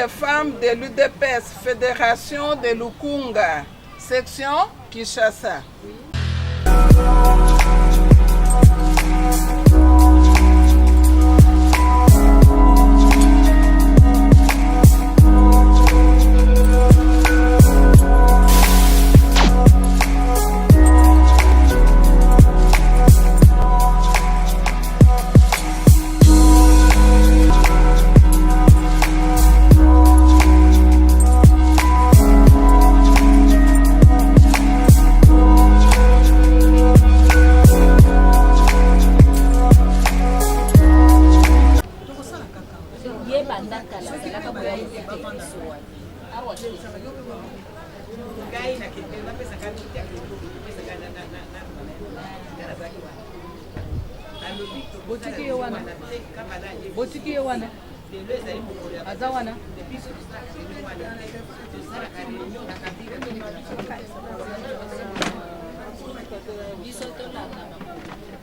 des femmes de l'UDPS, Fédération de Lukunga, section Kinshasa. Botiki wana azawana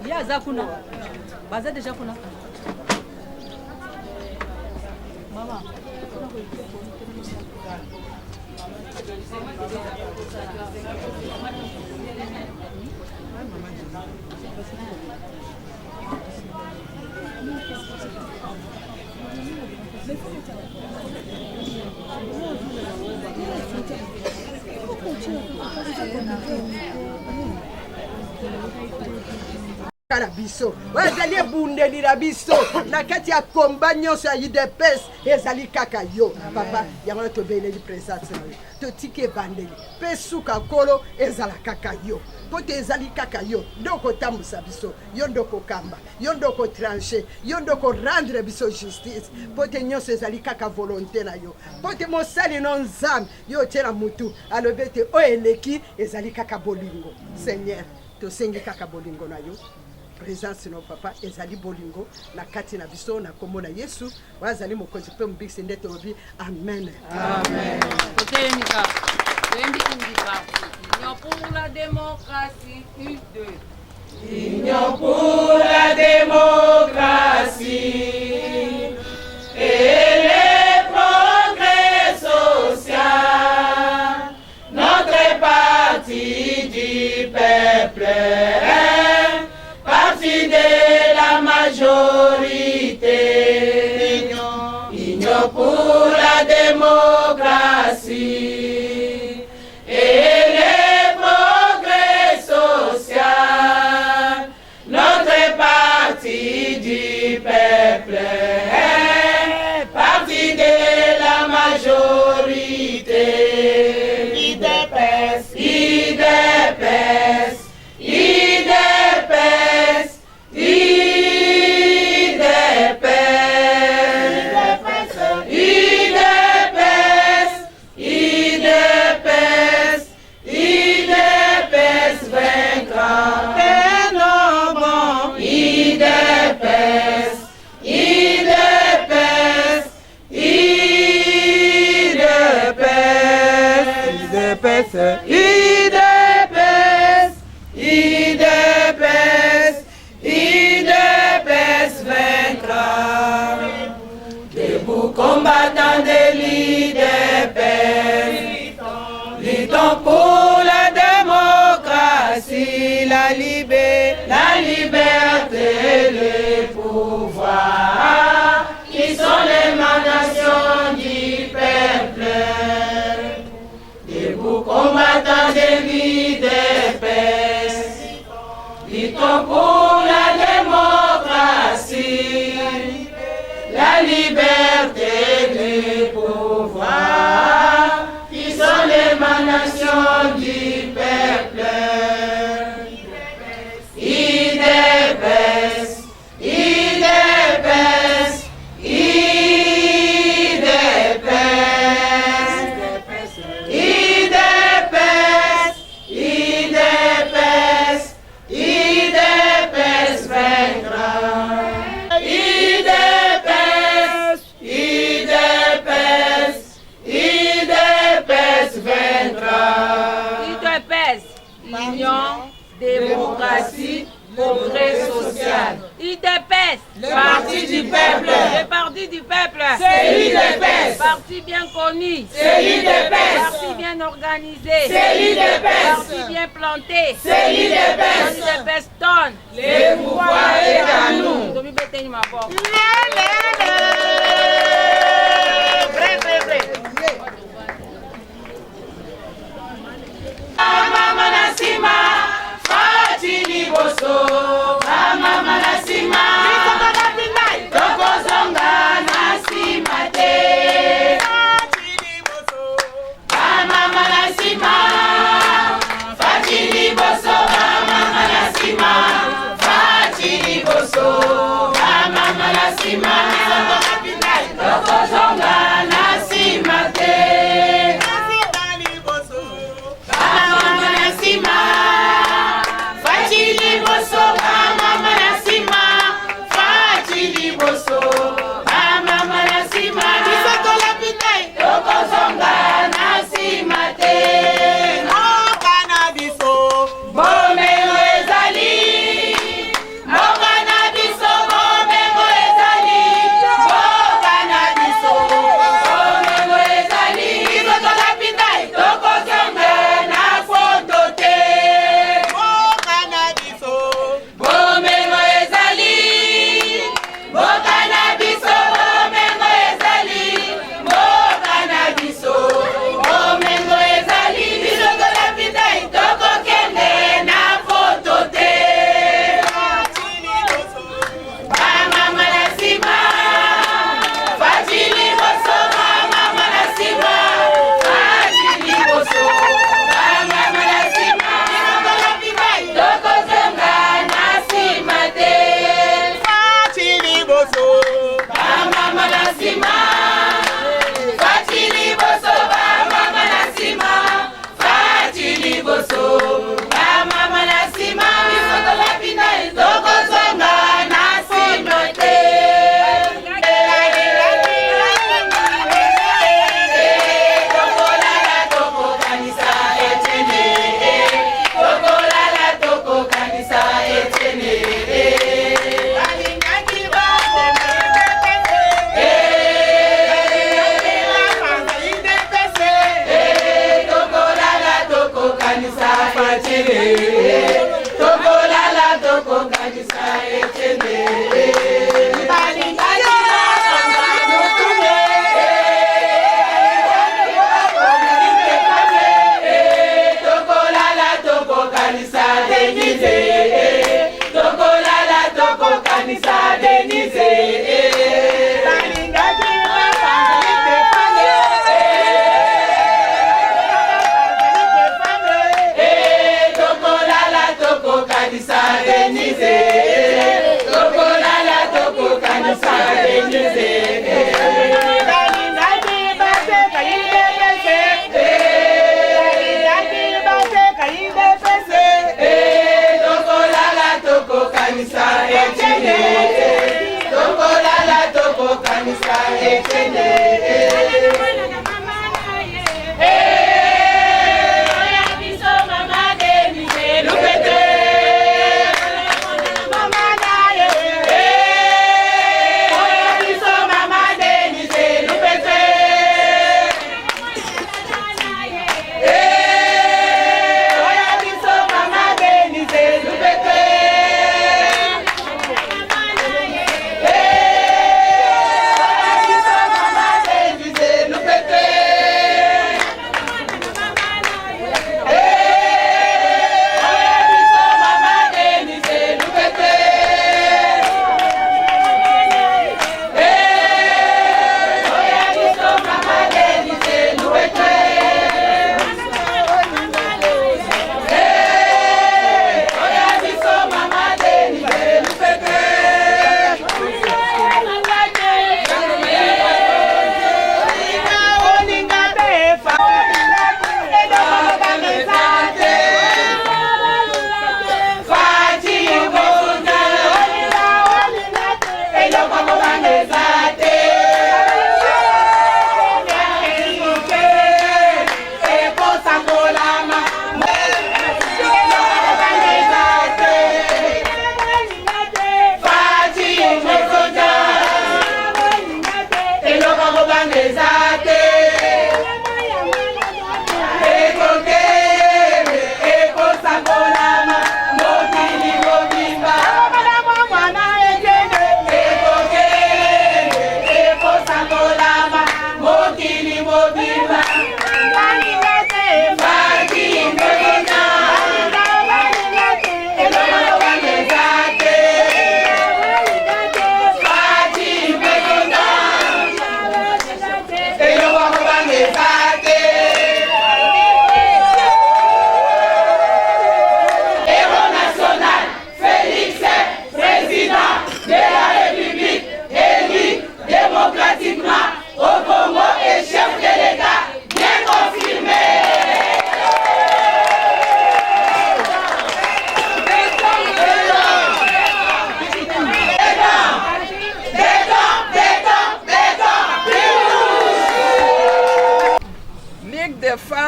ya zakuna baza deja kuna mama biso wazali ebundelira biso na kati ya komba nyonso ya UDPS ezali kaka yo papa yango tobeleli présence na yo totiki ebandeli mpe suka kolo ezala kaka yo po te ezali kaka yo nde okotambusa biso yo nde okokamba yo nde okotranche yo nde okorendre biso justice po te nyonso ezali kaka volonté na yo po te mosali no nzambe yo otie na mutu alobi ete oyo eleki ezali kaka bolingo Seigneur tosengi kaka bolingo na yo présence no papa ezali bolingo na kati na biso na kombo na Yesu wazali mokonzi pe mbiksi ndete obi amen amen. Kotenika wendi indika Union pour la démocratie U2 Union pour la démocratie et les progrès sociaux, notre parti du peuple, parti de la majorité, Union pour la démocratie et les progrès sociaux, notre parti du peuple, parti de la majorité, IDPS, IDPS, IDPS, IDPS, IDPS, IDPS vaincra. Et non bon, IDPS, IDPS, IDPS, IDPS, IDPS, IDPS vaincra. Debout combattants de l'IDPS, luttons pour la démocratie, la liberté et le pouvoir, qui sont l'émanation du peuple. Debout combattants de l'IDPS, luttons pour la démocratie, la liberté et le pouvoir, qui sont l'émanation du peuple. IDPS, IDPS, IDPS, IDPS, IDPS, IDPS vaincra. IDPS, IDPS, IDPS vaincra. UDPS Union Démocratie Progrès Social. UDPS Le parti du peuple. Le parti du peuple. C'est l'UDPS. Parti bien connu. C'est l'UDPS. Parti bien organisé. C'est l'UDPS. Parti bien planté. C'est l'UDPS. L'UDPS donne. Le pouvoir est à nous. Domi beteni ma porte. Mama Nasima, Fatini Boso, Mama Nasima, Tokozonga Nasima te. Mama Nasima, Fatini Boso, Mama Nasima, Fatini Boso, Mama Nasima, Tokozonga Nasima te. Fatili boso, mama nasima. Fatili boso, mama nasima. Bisoto la pitay, tokozonga nasima te. Mokana biso, bomengo ezali. Mokana biso, bomengo ezali. Mokana biso, bomengo ezali. Bisoto la pitay, tokozonga na foto te. Mokana biso, bomengo ezali. Mokana biso, bomengo ezali. Mokana biso, bomengo ezali. Bisoto la pitay, tokokende na foto te. Mama nasima, Fatili boso, mama nasima. Fatili boso, mama nasima. Bisoto la pitay, tokozonga nasima te. Fatili boso, mama nasima. Fatili boso, mama nasima. Fatili boso, mama nasima. Bisoto la pitay, tokozonga nasima te. Tokolala tokokanisa etene. Tokolala tokokanisa etene. Balingaki tokolala tokokanisa etene. Tokolala tokokanisa etene. Balingaki tokolala tokokanisa Denise. Tokolala tokokanisa Denise. Balingaki tokolala tokokanisa Denise. Tokolala tokokanisa Denise. Balingaki base kainde pese. Balingaki base kainde pese. Tokolala tokokanisa etene. Tokolala tokokanisa etene. Oya biso mama Denise lupete. Mama naye. Oya biso mama Denise lupete. Oya biso mama Denise lupete. Oya biso mama Denise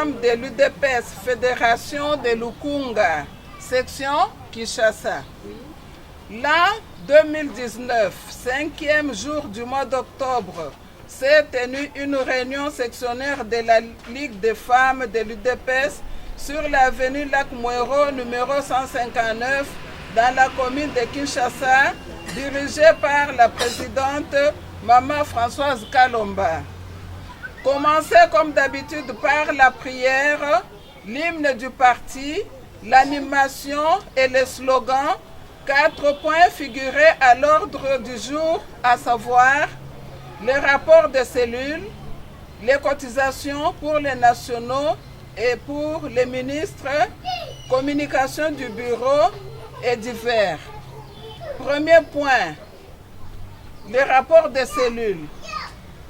femmes de l'UDPS, Fédération de Lukunga, section Kinshasa. L'an 2019, 5e jour du mois d'octobre, s'est tenue une réunion sectionnaire de la Ligue des femmes de l'UDPS sur l'avenue Lac-Mouero, numéro 159, dans la commune de Kinshasa, dirigée par la présidente Maman Françoise Kalomba. Commencez comme d'habitude par la prière, l'hymne du parti, l'animation et les slogans. 4 points figurés à l'ordre du jour, à savoir les rapports de cellules, les cotisations pour les nationaux et pour les ministres, communication du bureau et divers. Premier point, les rapports de cellules.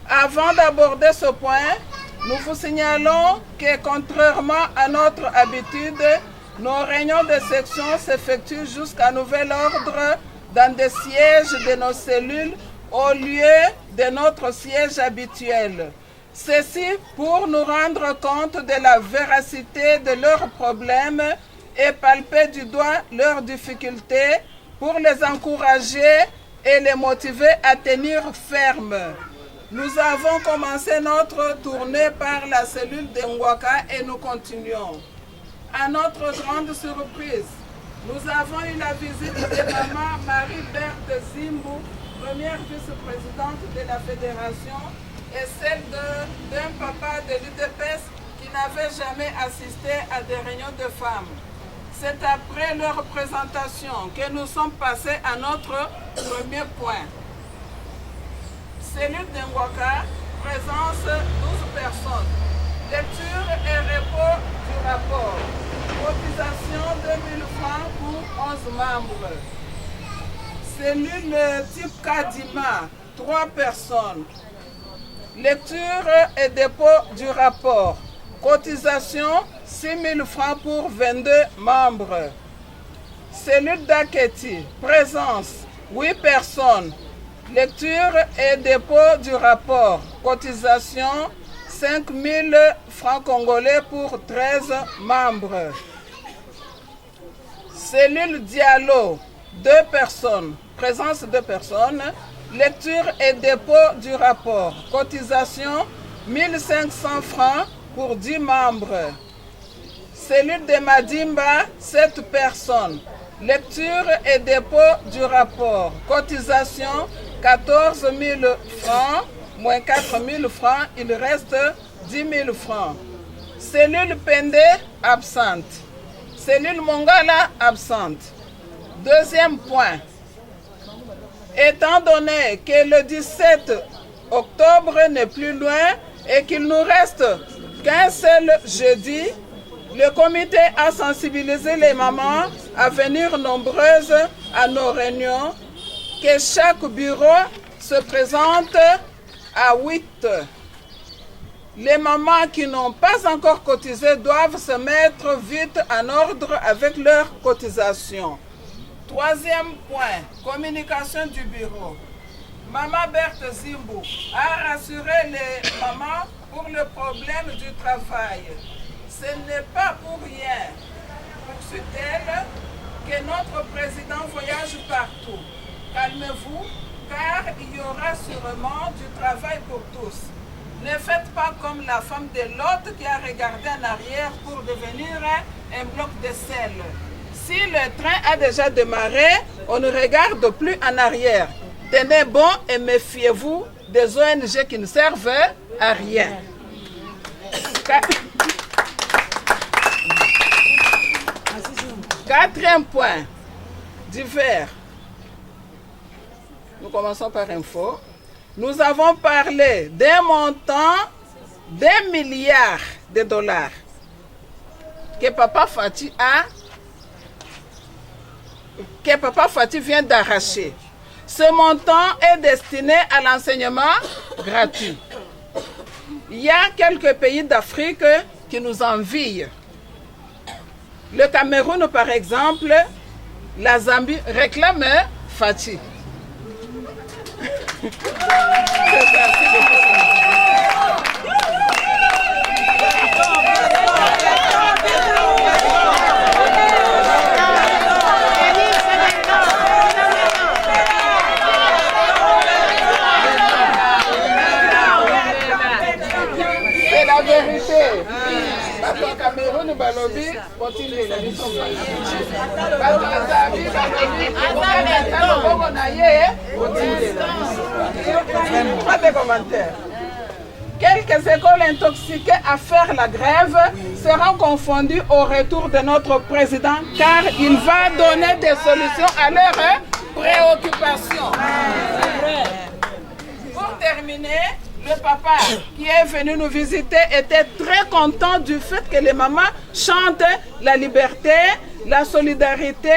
Avant d'aborder ce point, nous vous signalons que contrairement à notre habitude, nos réunions de section s'effectuent jusqu'à nouvel ordre dans des sièges de nos cellules au lieu de notre siège habituel. Ceci pour nous rendre compte de la véracité de leurs problèmes et palper du doigt leurs difficultés pour les encourager et les motiver à tenir ferme. Nous avons commencé notre tournée par la cellule de Ngwaka et nous continuons. À notre grande surprise, nous avons eu la visite de maman Marie-Berthe Zimbou, première vice-présidente de la fédération, et celle d'un papa de l'UDPS qui n'avait jamais assisté à des réunions de femmes. C'est après leur présentation que nous sommes passés à notre premier point. Cellule de Ngwaka, présence 12 personnes. Lecture et repos du rapport. Cotisation 2000 francs pour 11 membres. Cellule type Kadima, 3 personnes. Lecture et dépôt du rapport. Cotisation 6 000 francs pour 22 membres. Cellule d'Aketi, présence 8 personnes. Lecture et dépôt du rapport. Cotisation 5 000 francs congolais pour 13 membres. Cellule Diallo, 2 personnes. Présence 2 personnes. Lecture et dépôt du rapport. Cotisation 1500 francs pour 10 membres. Cellule de Madimba, 7 personnes. Lecture et dépôt du rapport. Cotisation 14 000 francs, moins 4 000 francs, il reste 10 000 francs. Cellule Pendé, absente. Cellule Mongala, absente. Deuxième point. Étant donné que le 17 octobre n'est plus loin et qu'il nous reste qu'un seul jeudi, le comité a sensibilisé les mamans à venir nombreuses à nos réunions, que chaque bureau se présente à 8. Les mamans qui n'ont pas encore cotisé doivent se mettre vite en ordre avec leurs cotisations. Troisième point, communication du bureau. Maman Berthe Zimbou a rassuré les mamans pour le problème du travail. Ce n'est pas pour rien, poursuit-elle, que notre président voyage partout. Calmez-vous, car il y aura sûrement du travail pour tous. Ne faites pas comme la femme de l'autre qui a regardé en arrière pour devenir un bloc de sel. Si le train a déjà démarré, on ne regarde plus en arrière. Tenez bon et méfiez-vous des ONG qui ne servent à rien. Quatrième point, divers. Nous commençons par info. Nous avons parlé d'un montant d'1 milliard de dollars que Papa Fati vient d'arracher. Ce montant est destiné à l'enseignement gratuit. Il y a quelques pays d'Afrique qui nous envient. Le Cameroun, par exemple, la Zambie réclame Fati. Banu balobi, continue la mission. Banu azabi balobi, pas de commentaires. Quelques écoles intoxiquées à faire la grève seront confondues au retour de notre président car il va donner des solutions à leurs préoccupations. Pour terminer, le papa qui est venu nous visiter était très content du fait que les mamans chantent la liberté, la solidarité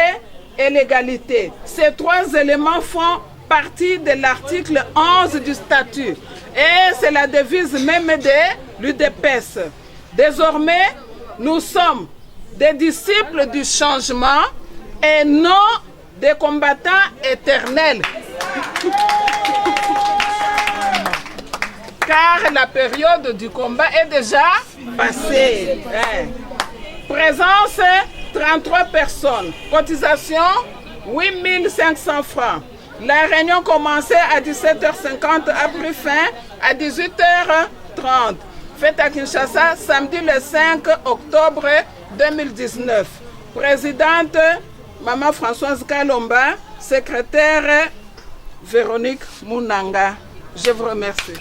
et l'égalité. Ces trois éléments font partie de l'article 11 du statut et c'est la devise même de l'UDPS. Désormais, nous sommes des disciples du changement et non des combattants éternels. Car la période du combat est déjà passée. Présence 33 personnes. Cotisation 8500 francs. La réunion commençait à 17h50, a pris fin à 18h30. Fête à Kinshasa, samedi le 5 octobre 2019. Présidente Maman Françoise Kalomba, secrétaire Véronique Mounanga. Je vous remercie.